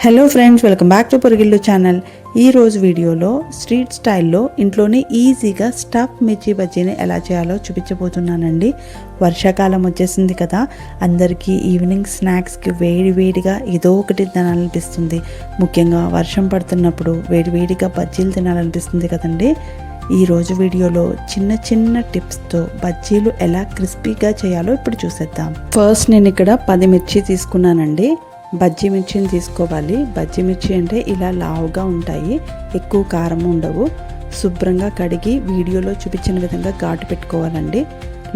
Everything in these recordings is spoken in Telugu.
Hello friends, welcome back to Porigillu channel. ఈరోజు వీడియోలో స్ట్రీట్ స్టైల్లో ఇంట్లోనే ఈజీగా స్టఫ్ మిర్చి బజ్జీని ఎలా చేయాలో చూపించబోతున్నానండి. వర్షాకాలం వచ్చేసింది కదా, అందరికీ ఈవినింగ్ స్నాక్స్కి వేడివేడిగా ఏదో ఒకటి తినాలనిపిస్తుంది. ముఖ్యంగా వర్షం పడుతున్నప్పుడు వేడివేడిగా బజ్జీలు తినాలనిపిస్తుంది కదండి. ఈరోజు వీడియోలో చిన్న చిన్న టిప్స్తో బజ్జీలు ఎలా క్రిస్పీగా చేయాలో ఇప్పుడు చూసేద్దాం. ఫస్ట్ నేను ఇక్కడ 10 మిర్చి తీసుకున్నానండి. బజ్జీ మిర్చిని తీసుకోవాలి. బజ్జీ మిర్చి అంటే ఇలా లావుగా ఉంటాయి, ఎక్కువ కారం ఉండవు. శుభ్రంగా కడిగి వీడియోలో చూపించిన విధంగా ఘాటు పెట్టుకోవాలండి.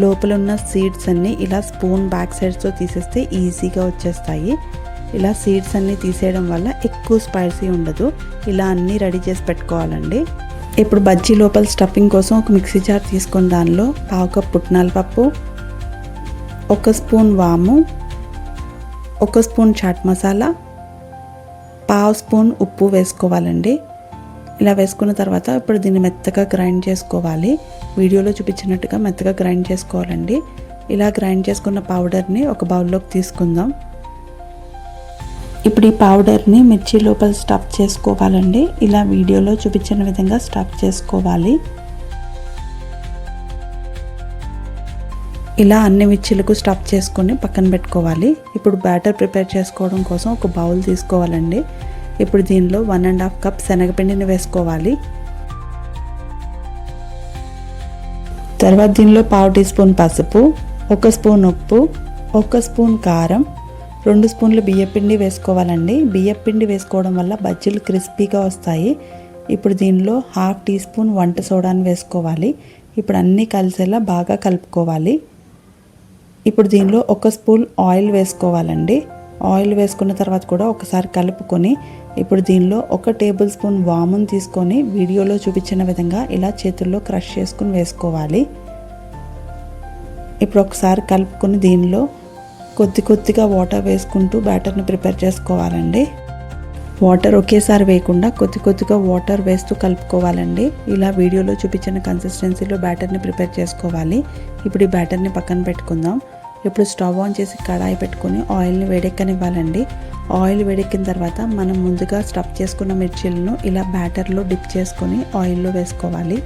లోపల ఉన్న సీడ్స్ అన్నీ ఇలా స్పూన్ బ్యాక్ సైడ్స్తో తీసేస్తే ఈజీగా వచ్చేస్తాయి. ఇలా సీడ్స్ అన్నీ తీసేయడం వల్ల ఎక్కువ స్పైసీ ఉండదు. ఇలా అన్నీ రెడీ చేసి పెట్టుకోవాలండి. ఇప్పుడు బజ్జీ లోపల స్టఫింగ్ కోసం ఒక మిక్సీ జార్ తీసుకొని దానిలో 1/2 కప్ పుట్నాల పప్పు, 1 స్పూన్ వాము, 1 స్పూన్ చాట్ మసాలా, 1/2 స్పూన్ ఉప్పు వేసుకోవాలండి. ఇలా వేసుకున్న తర్వాత ఇప్పుడు దీన్ని మెత్తగా గ్రైండ్ చేసుకోవాలి. వీడియోలో చూపించినట్టుగా మెత్తగా గ్రైండ్ చేసుకోవాలండి. ఇలా గ్రైండ్ చేసుకున్న పౌడర్ని ఒక బౌల్లోకి తీసుకుందాం. ఇప్పుడు ఈ పౌడర్ని మిర్చి లోపల స్టఫ్ చేసుకోవాలండి. ఇలా వీడియోలో చూపించిన విధంగా స్టఫ్ చేసుకోవాలి. ఇలా అన్ని మిర్చీలకు స్టఫ్ చేసుకొని పక్కన పెట్టుకోవాలి. ఇప్పుడు బ్యాటర్ ప్రిపేర్ చేసుకోవడం కోసం ఒక బౌల్ తీసుకోవాలండి. ఇప్పుడు దీనిలో 1.5 కప్ శనగపిండిని వేసుకోవాలి. తర్వాత దీనిలో 1/2 టీ స్పూన్ పసుపు, 1 స్పూన్ ఉప్పు, 1 స్పూన్ కారం, 2 స్పూన్లు బియ్యపిండి వేసుకోవాలండి. బియ్యపిండి వేసుకోవడం వల్ల బజ్జీలు క్రిస్పీగా వస్తాయి. ఇప్పుడు దీనిలో 1/2 టీ స్పూన్ వంట సోడాని వేసుకోవాలి. ఇప్పుడు అన్నీ కలిసేలా బాగా కలుపుకోవాలి. ఇప్పుడు దీనిలో 1 స్పూన్ ఆయిల్ వేసుకోవాలండి. ఆయిల్ వేసుకున్న తర్వాత కూడా ఒకసారి కలుపుకొని ఇప్పుడు దీనిలో 1 టేబుల్ స్పూన్ వామును తీసుకొని వీడియోలో చూపించిన విధంగా ఇలా చేతుల్లో క్రష్ చేసుకుని వేసుకోవాలి. ఇప్పుడు ఒకసారి కలుపుకొని దీనిలో కొద్దిగా వాటర్ వేసుకుంటూ బ్యాటర్ని ప్రిపేర్ చేసుకోవాలండి. వాటర్ ఒకేసారి వేయకుండా కొద్దిగా వాటర్ వేస్తూ కలుపుకోవాలండి. ఇలా వీడియోలో చూపించిన కన్సిస్టెన్సీలో బ్యాటర్ని ప్రిపేర్ చేసుకోవాలి. ఇప్పుడు ఈ బ్యాటర్ని పక్కన పెట్టుకుందాం. ఇప్పుడు స్టవ్ ఆన్ చేసి కడాయి పెట్టుకొని ఆయిల్ని వేడెక్కనివ్వాలండి. ఆయిల్ వేడెక్కిన తర్వాత మనం ముందుగా స్టఫ్ చేసుకున్న మిర్చీలను ఇలా బ్యాటర్లో డిప్ చేసుకొని ఆయిల్లో వేసుకోవాలి.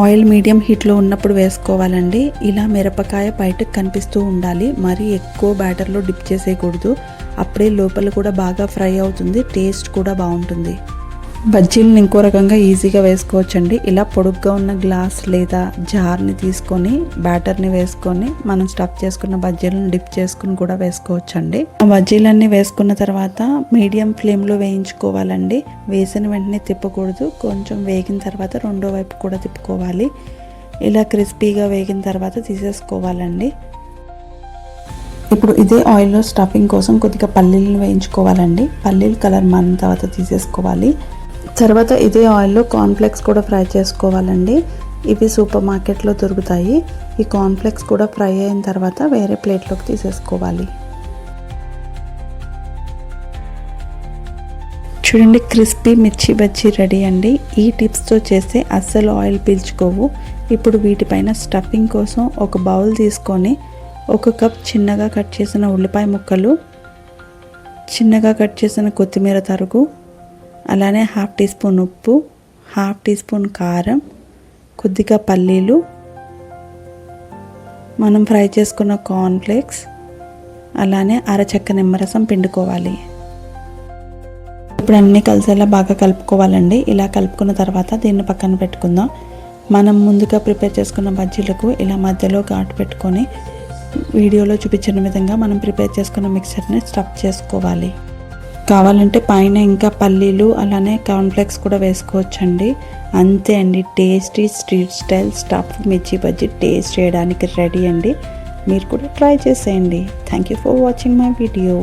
ఆయిల్ మీడియం హీట్లో ఉన్నప్పుడు వేసుకోవాలండి. ఇలా మిరపకాయ బయటకు కనిపిస్తూ ఉండాలి. మరీ ఎక్కువ బ్యాటర్లో డిప్ చేసేయకూడదు. అప్పుడే లోపల కూడా బాగా ఫ్రై అవుతుంది, టేస్ట్ కూడా బాగుంటుంది. బజ్జీలను ఇంకో రకంగా ఈజీగా వేసుకోవచ్చండి. ఇలా పొడుగ్గా ఉన్న గ్లాస్ లేదా జార్ని తీసుకొని బ్యాటర్ని వేసుకొని మనం స్టఫ్ చేసుకున్న బజ్జీలను డిప్ చేసుకుని కూడా వేసుకోవచ్చండి. బజ్జీలన్నీ వేసుకున్న తర్వాత మీడియం ఫ్లేమ్లో వేయించుకోవాలండి. వేసిన వెంటనే తిప్పకూడదు. కొంచెం వేగిన తర్వాత రెండో వైపు కూడా తిప్పుకోవాలి. ఇలా క్రిస్పీగా వేగిన తర్వాత తీసేసుకోవాలండి. ఇప్పుడు ఇదే ఆయిల్లో స్టఫింగ్ కోసం కొద్దిగా పల్లీలను వేయించుకోవాలండి. పల్లీలు కలర్ మారిన తర్వాత తీసేసుకోవాలి. తర్వాత ఇదే ఆయిల్లో కార్న్ఫ్లేక్స్ కూడా ఫ్రై చేసుకోవాలండి. ఇవి సూపర్ మార్కెట్లో దొరుకుతాయి. ఈ కార్న్ఫ్లేక్స్ కూడా ఫ్రై అయిన తర్వాత వేరే ప్లేట్లోకి తీసేసుకోవాలి. చూడండి, క్రిస్పీ మిర్చి బజ్జీ రెడీ అండి. ఈ టిప్స్తో చేస్తే అస్సలు ఆయిల్ పీల్చుకోవు. ఇప్పుడు వీటిపైన స్టఫింగ్ కోసం ఒక బౌల్ తీసుకొని 1 కప్ చిన్నగా కట్ చేసిన ఉల్లిపాయ ముక్కలు, చిన్నగా కట్ చేసిన కొత్తిమీర తరుగు, అలానే 1/2 టీ స్పూన్ ఉప్పు, 1/2 టీ స్పూన్ కారం, కొద్దిగా పల్లీలు, మనం ఫ్రై చేసుకున్న కార్న్ఫ్లేక్స్, అలానే అరచెక్క నిమ్మరసం పిండుకోవాలి. ఇప్పుడు అన్నీ కలిసేలా బాగా కలుపుకోవాలండి. ఇలా కలుపుకున్న తర్వాత దీన్ని పక్కన పెట్టుకుందాం. మనం ముందుగా ప్రిపేర్ చేసుకున్న బజ్జీలకు ఇలా మధ్యలో ఘాటు పెట్టుకొని వీడియోలో చూపించిన విధంగా మనం ప్రిపేర్ చేసుకున్న మిక్చర్ని స్టఫ్ చేసుకోవాలి. కావాలంటే పైన ఇంకా పల్లీలు అలానే కార్న్ఫ్లేక్స్ కూడా వేసుకోవచ్చండి. అంతే అండి, టేస్టీ స్ట్రీట్ స్టైల్ స్టఫ్ మిర్చి బజ్జీ టేస్ట్ చేయడానికి రెడీ అండి. మీరు కూడా ట్రై చేసేయండి. Thank you for watching my video.